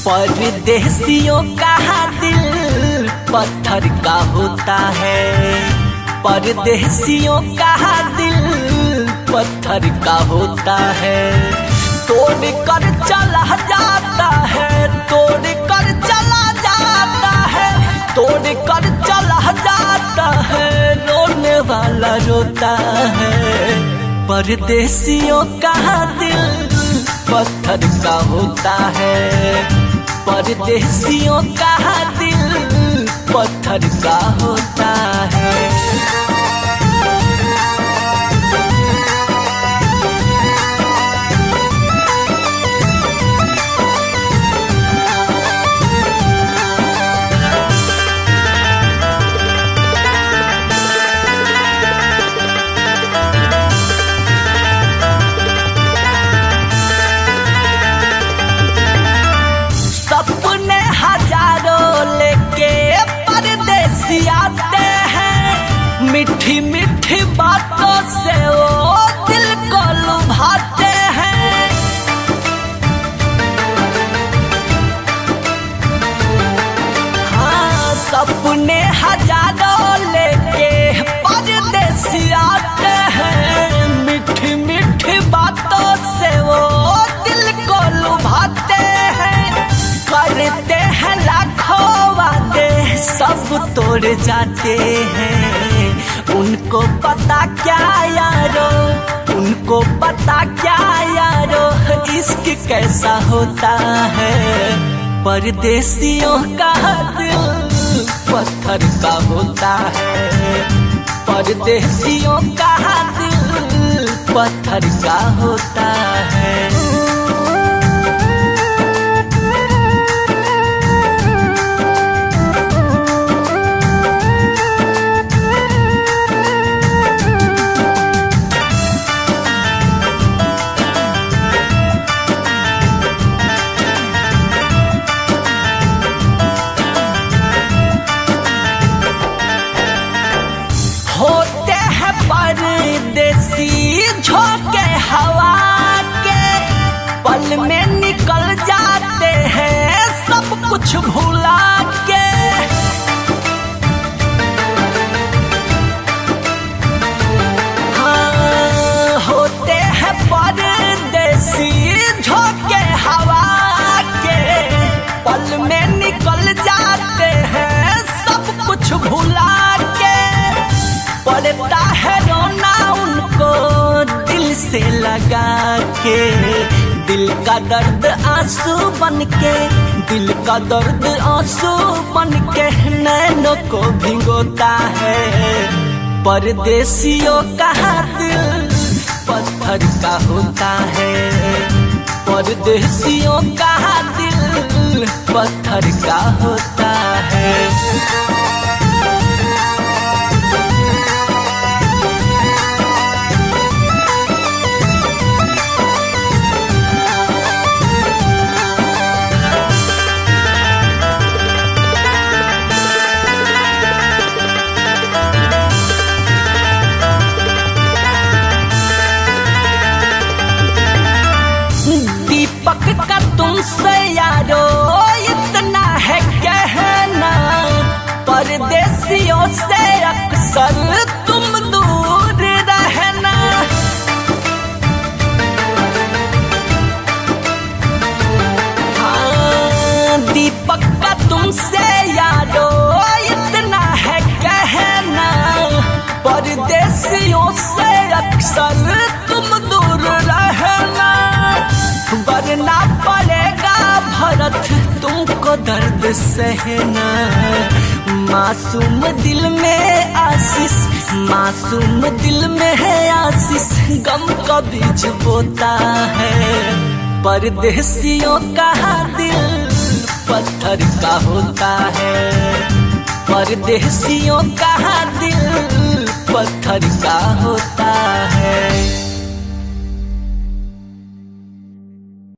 परदेसियों का दिल पत्थर का होता है। परदेसियों का दिल पत्थर का होता है। तोड़ कर चला जाता है, तोड़ कर चला जाता है, तोड़ कर चला जाता है, रोने वाला रोता है। परदेसियों का दिल पत्थर का होता है। परदेसियों का दिल पत्थर का होता है। सपने हजारों लेके परदेसी आते हैं। मीठी मीठी बातों से वो दिल को लुभाते हैं। हाँ, सपने हजारों लेके परदेसी आते हैं। मीठी मीठी बातों से वो दिल को लुभाते हैं। करते हैं लाखों वादे, सब तोड़ जाते हैं। उनको पता क्या यारो, उनको पता क्या यारो, इश्क कैसा होता है। परदेसियों का दिल पत्थर का होता है। परदेसियों का दिल पत्थर का होता है। होते हैं परदेसी झोंके हवा के, पल में निकल जाते हैं सब कुछ भुला के। हाँ, होते हैं परदेसी झोंके हवा के, पल में निकल जाते हैं सब कुछ भुला के। पड़ता है रोना उनको दिल से लगा के। दिल का दर्द आंसू बन के, दिल का दर्द आंसू बन के नैनों को भिगोता है। परदेसियों का दिल पत्थर का होता है। परदेसियों का दिल पत्थर का होता है। दीपक का तुमसे यारो इतना है कहना, परदेसियों से अक्सर तुम दूर रहना। हाँ, दीपक का तुमसे यारो इतना है कहना, परदेसियों से अक्सर तुम दूर रहना। वरना पड़ेगा भरत तुमको दर्द सहना। मासूम दिल में आशीष, मासूम दिल में है आशीष, गम का बीज बोता है। परदेसियों का दिल पत्थर का होता है। परदेसियों का दिल पत्थर का होता है।